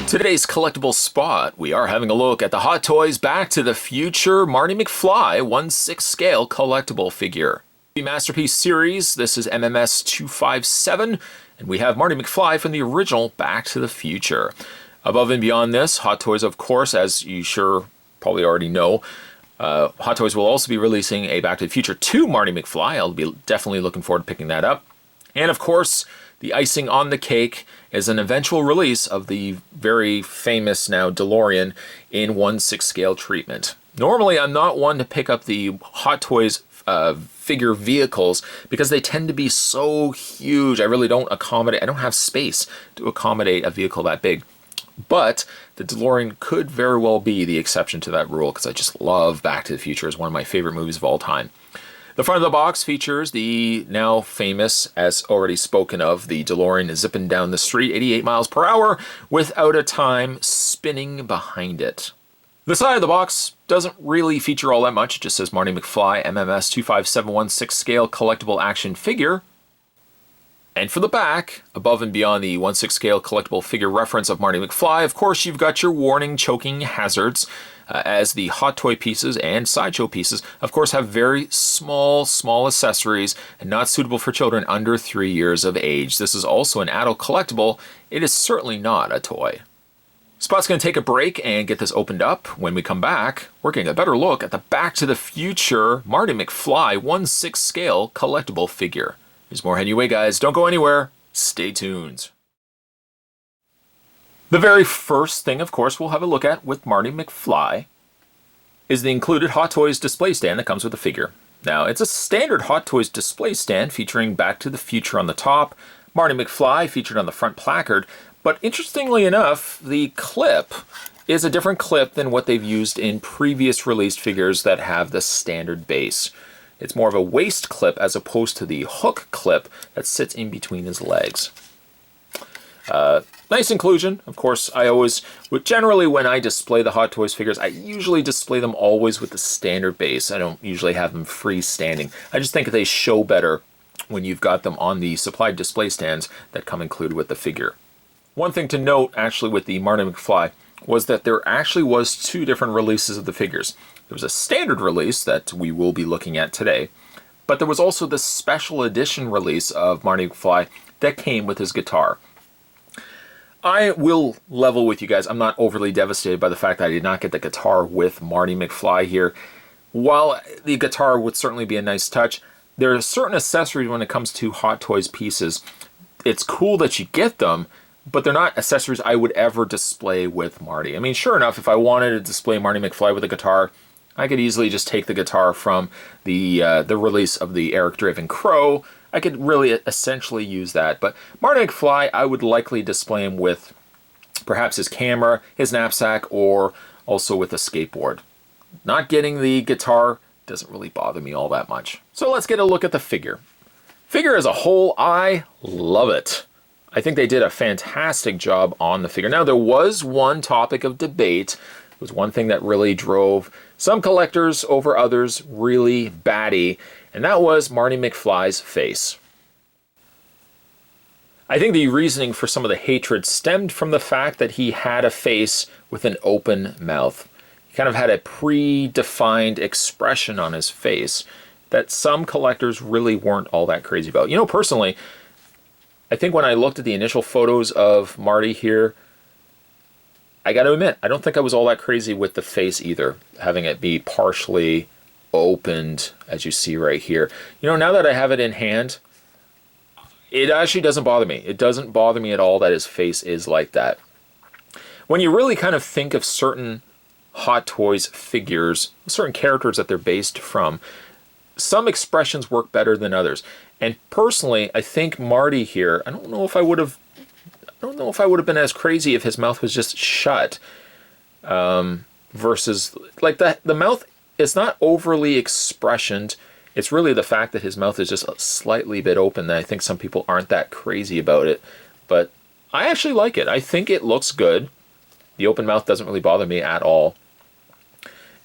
Today's collectible spot, we are having a look at the Hot Toys Back to the Future Marty McFly 1/6 scale collectible figure. The Masterpiece series, this is MMS 257, and we have Marty McFly from the original Back to the Future. Above and beyond this, Hot Toys, of course, as you probably already know, Hot Toys will also be releasing a Back to the Future 2 Marty McFly. I'll be definitely looking forward to picking that up. And of course, the icing on the cake is an eventual release of the very famous now DeLorean in 1/6 scale treatment. Normally, I'm not one to pick up the Hot Toys figure vehicles because they tend to be so huge. I really don't have space to accommodate a vehicle that big. But the DeLorean could very well be the exception to that rule because I just love Back to the Future. It's one of my favorite movies of all time. The front of the box features the now famous, as already spoken of, the DeLorean zipping down the street 88 miles per hour without a time spinning behind it. The side of the box doesn't really feature all that much. It just says Marty McFly MMS 25716 scale collectible action figure. And for the back, above and beyond the 1/6 scale collectible figure reference of Marty McFly, of course you've got your warning choking hazards, as the Hot Toy pieces and Sideshow pieces, of course, have very small accessories and not suitable for children under 3 years of age. This is also an adult collectible. It is certainly not a toy. Spot's going to take a break and get this opened up. When we come back, we're getting a better look at the Back to the Future Marty McFly 1/6 scale collectible figure. There's more heading your way, guys. Don't go anywhere. Stay tuned. The very first thing, of course, we'll have a look at with Marty McFly is the included Hot Toys display stand that comes with the figure. Now, it's a standard Hot Toys display stand featuring Back to the Future on the top, Marty McFly featured on the front placard, but interestingly enough, the clip is a different clip than what they've used in previous released figures that have the standard base. It's more of a waist clip as opposed to the hook clip that sits in between his legs. Nice inclusion. Of course, generally when I display the Hot Toys figures, I usually display them always with the standard base. I don't usually have them freestanding. I just think they show better when you've got them on the supplied display stands that come included with the figure. One thing to note, actually, with the Marty McFly was that there actually was 2 different releases of the figures. There was a standard release that we will be looking at today, but there was also the special edition release of Marty McFly that came with his guitar. I will level with you guys. I'm not overly devastated by the fact that I did not get the guitar with Marty McFly here. While the guitar would certainly be a nice touch, there are certain accessories when it comes to Hot Toys pieces. It's cool that you get them, but they're not accessories I would ever display with Marty. I mean, sure enough, if I wanted to display Marty McFly with a guitar, I could easily just take the guitar from the release of the Eric-driven Crow. I could really essentially use that. But Marty McFly, I would likely display him with perhaps his camera, his knapsack, or also with a skateboard. Not getting the guitar doesn't really bother me all that much. So let's get a look at the figure. Figure as a whole, I love it. I think they did a fantastic job on the figure. Now, there was one topic of debate. It was one thing that really drove some collectors over others really batty, and that was Marty McFly's face. I think the reasoning for some of the hatred stemmed from the fact that he had a face with an open mouth. He kind of had a predefined expression on his face that some collectors really weren't all that crazy about. You know, personally, I think when I looked at the initial photos of Marty here, I got to admit, I don't think I was all that crazy with the face either, having it be partially opened, as you see right here. You know, now that I have it in hand, it actually doesn't bother me. It doesn't bother me at all that his face is like that. When you really kind of think of certain Hot Toys figures, certain characters that they're based from, some expressions work better than others. And personally, I think Marty here, I don't know if I would have been as crazy if his mouth was just shut, versus like the mouth is not overly expressioned. It's really the fact that his mouth is just a slightly bit open that I think some people aren't that crazy about it. But I actually like it. I think it looks good. The open mouth doesn't really bother me at all.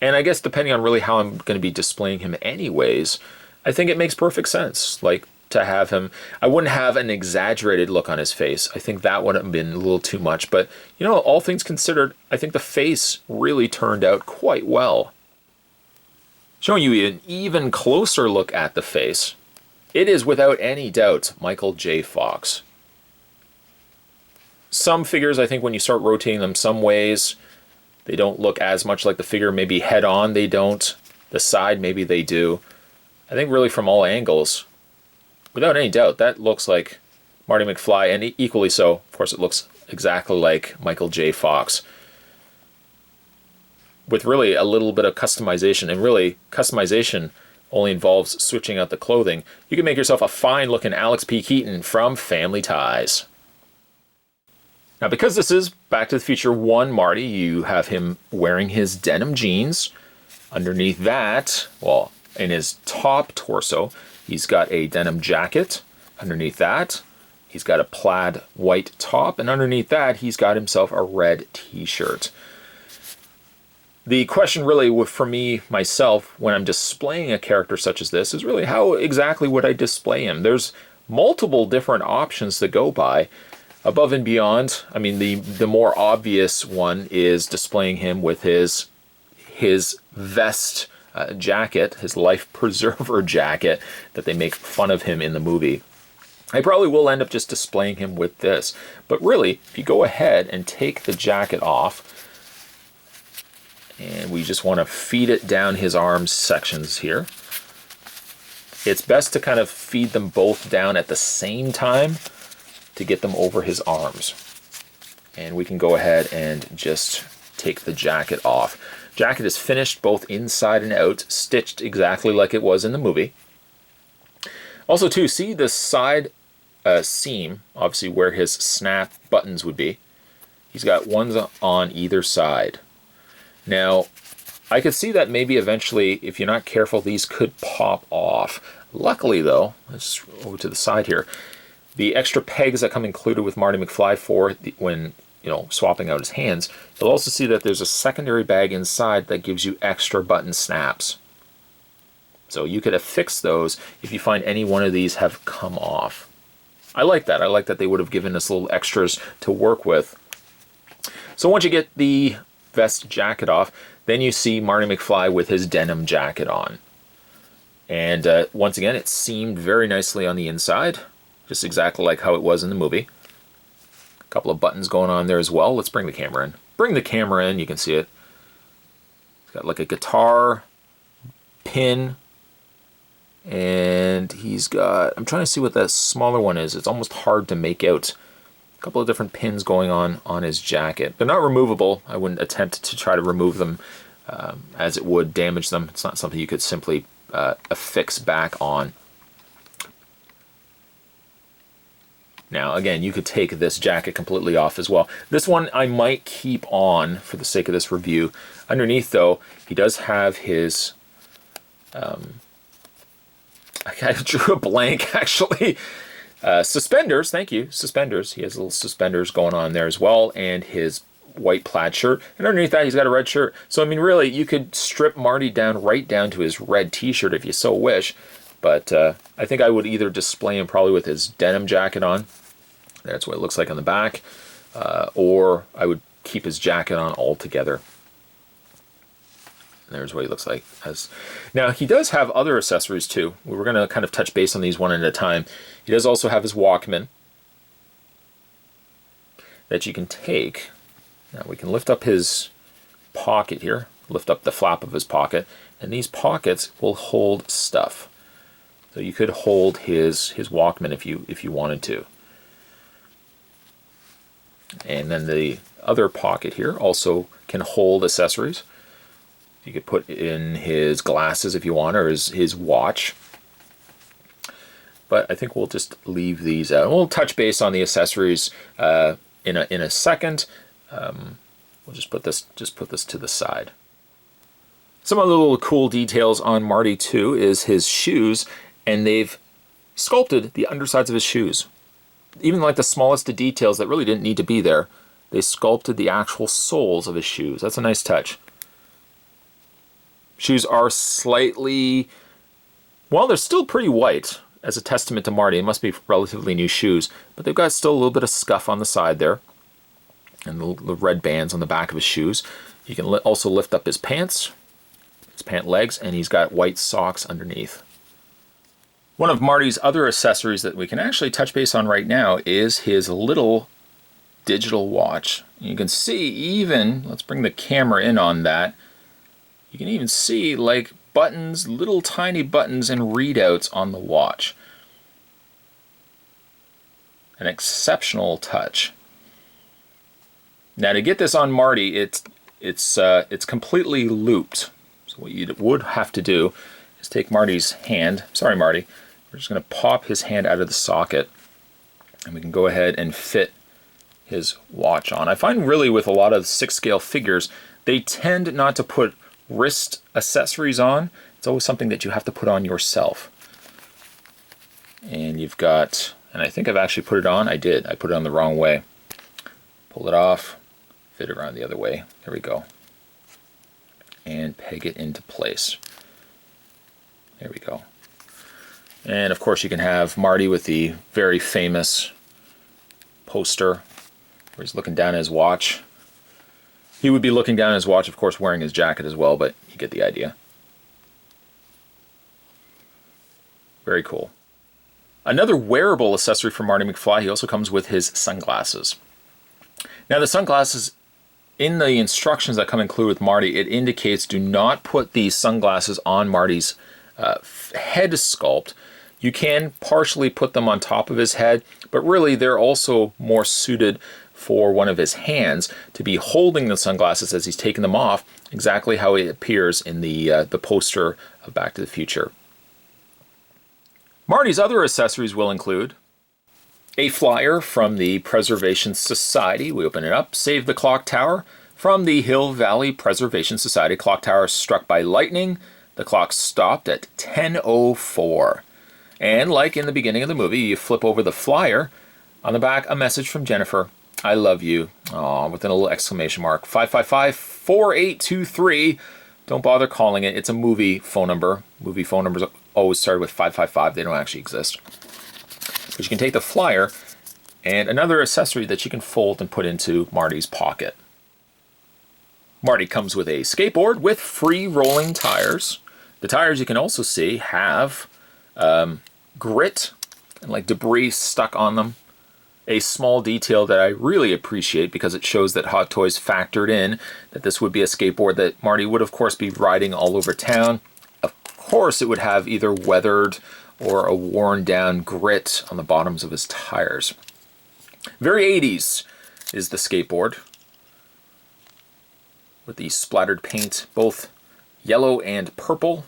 And I guess depending on really how I'm going to be displaying him anyways, I think it makes perfect sense. Like, to have him. I wouldn't have an exaggerated look on his face. I think that would have been a little too much. But, you know, all things considered, I think the face really turned out quite well. Showing you an even closer look at the face. It is without any doubt Michael J. Fox. Some figures, I think when you start rotating them some ways, they don't look as much like the figure. Maybe head on they don't. The side maybe they do. I think really from all angles, without any doubt, that looks like Marty McFly, and equally so, of course, it looks exactly like Michael J. Fox. With really a little bit of customization, and really customization only involves switching out the clothing. You can make yourself a fine-looking Alex P. Keaton from Family Ties. Now, because this is Back to the Future 1 Marty, you have him wearing his denim jeans. Underneath that, well, in his top torso, he's got a denim jacket. Underneath that, he's got a plaid white top. And underneath that, he's got himself a red t-shirt. The question really, for me, myself, when I'm displaying a character such as this, is really how exactly would I display him? There's multiple different options to go by. Above and beyond, I mean, the more obvious one is displaying him with his vest jacket, his life preserver jacket that they make fun of him in the movie. I probably will end up just displaying him with this. But really, if you go ahead and take the jacket off, and we just want to feed it down his arms sections here, it's best to kind of feed them both down at the same time to get them over his arms. And we can go ahead and just take the jacket off. Jacket is finished both inside and out, stitched exactly like it was in the movie. Also too, see the side seam, obviously where his snap buttons would be. He's got ones on either side. Now, I could see that maybe eventually, if you're not careful, these could pop off. Luckily though, let's over to the side here, the extra pegs that come included with Marty McFly for when, you know, swapping out his hands, you'll also see that there's a secondary bag inside that gives you extra button snaps. So you could affix those if you find any one of these have come off. I like that. I like that they would have given us little extras to work with. So once you get the vest jacket off, then you see Marty McFly with his denim jacket on. And once again, it's seamed very nicely on the inside, just exactly like how it was in the movie. A couple of buttons going on there as well. Let's bring the camera in. Bring the camera in, you can see it. It's got like a guitar pin, and he's got, I'm trying to see what that smaller one is. It's almost hard to make out. A couple of different pins going on his jacket. They're not removable. I wouldn't attempt to try to remove them as it would damage them. It's not something you could simply affix back on. Now, again, you could take this jacket completely off as well. This one I might keep on for the sake of this review. Underneath, though, he does have his... I drew a blank, actually. Suspenders, thank you, suspenders. He has little suspenders going on there as well, and his white plaid shirt. And underneath that, he's got a red shirt. So, I mean, really, you could strip Marty down right down to his red t-shirt if you so wish. But I think I would either display him probably with his denim jacket on. That's what it looks like on the back. Or I would keep his jacket on altogether. And there's what he looks like. Now, he does have other accessories too. We were going to kind of touch base on these one at a time. He does also have his Walkman that you can take. Now, we can lift up his pocket here. Lift up the flap of his pocket. And these pockets will hold stuff. So you could hold his Walkman if you wanted to. And then the other pocket here also can hold accessories. You could put in his glasses if you want, or his watch. But I think we'll just leave these out. We'll touch base on the accessories in a second. We'll just put this to the side. Some other little cool details on Marty too is his shoes, and they've sculpted the undersides of his shoes. Even like the smallest of details that really didn't need to be there, they sculpted the actual soles of his shoes. That's a nice touch. Shoes are slightly, well, they're still pretty white. as a testament to Marty. It must be relatively new shoes, but they've got still a little bit of scuff on the side there, and the red bands on the back of his shoes. You can also lift up his pants, his pant legs, and he's got white socks underneath. One of Marty's other accessories that we can actually touch base on right now is his little digital watch. You can see even, let's bring the camera in on that, you can even see like buttons, little tiny buttons and readouts on the watch. An exceptional touch. Now to get this on Marty, it's completely looped. So what you would have to do is take Marty's hand, sorry Marty, we're just going to pop his hand out of the socket and we can go ahead and fit his watch on. I find really with a lot of 6 scale figures, they tend not to put wrist accessories on. It's always something that you have to put on yourself. And you've got, and I think I've actually put it on. I did. I put it on the wrong way. Pull it off, fit it around the other way. There we go. And peg it into place. There we go. And of course you can have Marty with the very famous poster where he's looking down at his watch. He would be looking down at his watch, of course, wearing his jacket as well, but you get the idea. Very cool. Another wearable accessory for Marty McFly, he also comes with his sunglasses. Now the sunglasses, in the instructions that come included with Marty, it indicates do not put these sunglasses on Marty's head sculpt. You can partially put them on top of his head, but really they're also more suited for one of his hands to be holding the sunglasses as he's taking them off, exactly how it appears in the poster of Back to the Future. Marty's other accessories will include a flyer from the Preservation Society. We open it up. Save the clock tower from the Hill Valley Preservation Society. Clock tower struck by lightning. The clock stopped at 10:04. And like in the beginning of the movie, you flip over the flyer. On the back, a message from Jennifer. I love you. Aw, with a little exclamation mark. 555-4823. Don't bother calling it. It's a movie phone number. Movie phone numbers always start with 555. They don't actually exist. But you can take the flyer and another accessory that you can fold and put into Marty's pocket. Marty comes with a skateboard with free rolling tires. The tires you can also see have grit and like debris stuck on them. A small detail that I really appreciate because it shows that Hot Toys factored in that this would be a skateboard that Marty would of course be riding all over town. Of course it would have either weathered or a worn down grit on the bottoms of his tires. Very 80s is the skateboard with the splattered paint, both yellow and purple.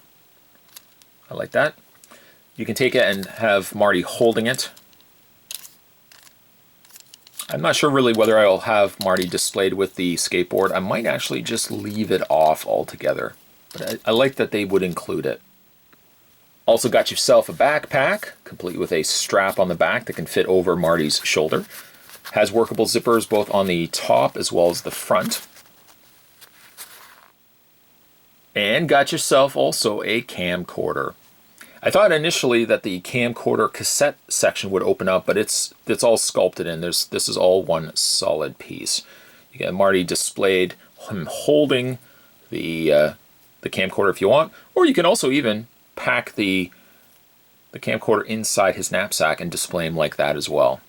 I like that. You can take it and have Marty holding it. I'm not sure really whether I'll have Marty displayed with the skateboard. I might actually just leave it off altogether. But I like that they would include it. Also got yourself a backpack, complete with a strap on the back that can fit over Marty's shoulder. Has workable zippers both on the top as well as the front. And got yourself also a camcorder. I thought initially that the camcorder cassette section would open up, but it's all sculpted in. This is all one solid piece. You get Marty displayed him holding the camcorder if you want, or you can also even pack the camcorder inside his knapsack and display him like that as well.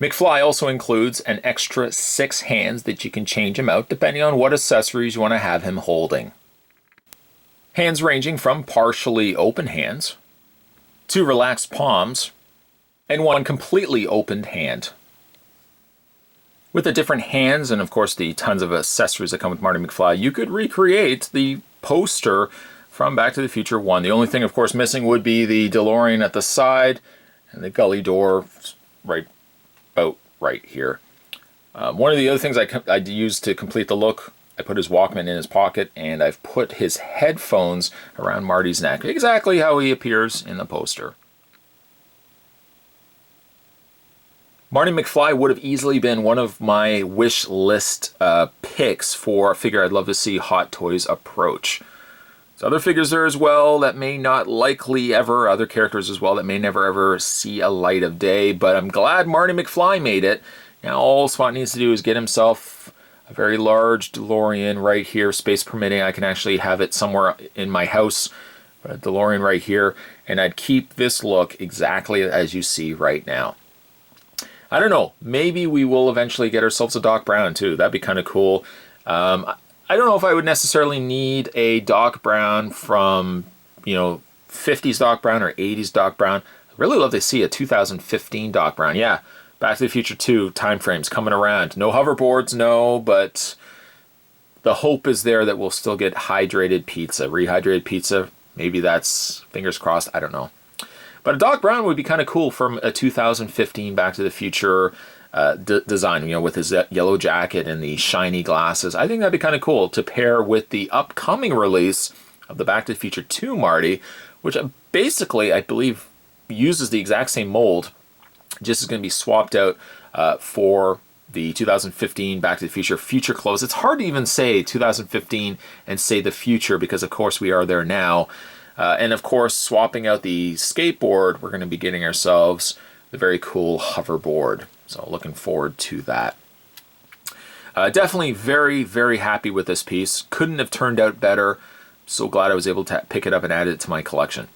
McFly also includes an extra 6 hands that you can change him out depending on what accessories you want to have him holding. Hands ranging from partially open hands to relaxed palms and one completely opened hand. With the different hands and of course the tons of accessories that come with Marty McFly, you could recreate the poster from Back to the Future 1. The only thing of course missing would be the DeLorean at the side and the gully door right here. One of the other things I used to complete the look, I put his Walkman in his pocket and I've put his headphones around Marty's neck, exactly how he appears in the poster. Marty McFly would have easily been one of my wish list picks for a figure I'd love to see Hot Toys approach. There's other figures there as well that may not likely ever, other characters as well that may never ever see a light of day, but I'm glad Marty McFly made it. Now all Spot needs to do is get himself a very large DeLorean right here, space permitting. I can actually have it somewhere in my house, a DeLorean right here, and I'd keep this look exactly as you see right now. I don't know, maybe we will eventually get ourselves a Doc Brown too. That'd be kind of cool. I don't know if I would necessarily need a Doc Brown from, 50s Doc Brown or 80s Doc Brown. I'd really love to see a 2015 Doc Brown. Yeah, Back to the Future 2 timeframes coming around. No hoverboards, no, but the hope is there that we'll still get hydrated pizza, rehydrated pizza. Maybe that's, fingers crossed, I don't know. But a Doc Brown would be kind of cool from a 2015 Back to the Future design, with his yellow jacket and the shiny glasses. I think that'd be kind of cool to pair with the upcoming release of the Back to the Future 2 Marty, which basically, I believe, uses the exact same mold, just is going to be swapped out for the 2015 Back to the Future clothes. It's hard to even say 2015 and say the future because, of course, we are there now. And, of course, swapping out the skateboard, we're going to be getting ourselves the very cool hoverboard. So looking forward to that. Definitely very, very happy with this piece. Couldn't have turned out better. So glad I was able to pick it up and add it to my collection.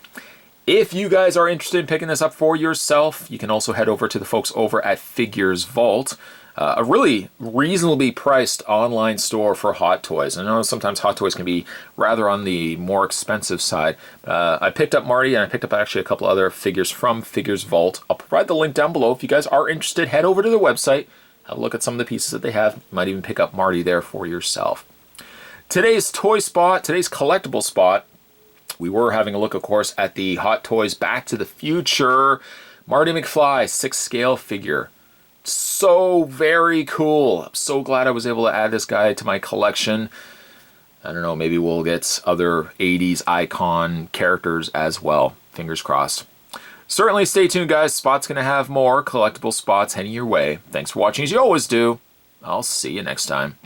If you guys are interested in picking this up for yourself, you can also head over to the folks over at FiguresVault, a really reasonably priced online store for Hot Toys. I know sometimes Hot Toys can be rather on the more expensive side. I picked up Marty, and I picked up actually a couple other figures from FiguresVault. I'll provide the link down below. If you guys are interested, head over to their website, have a look at some of the pieces that they have. You might even pick up Marty there for yourself. Today's toy spot, today's collectible spot, we were having a look, of course, at the Hot Toys Back to the Future Marty McFly 6 scale figure. So very cool. I'm so glad I was able to add this guy to my collection. I don't know, maybe we'll get other 80s icon characters as well. Fingers crossed. Certainly stay tuned, guys. Spot's going to have more collectible spots heading your way. Thanks for watching, as you always do. I'll see you next time.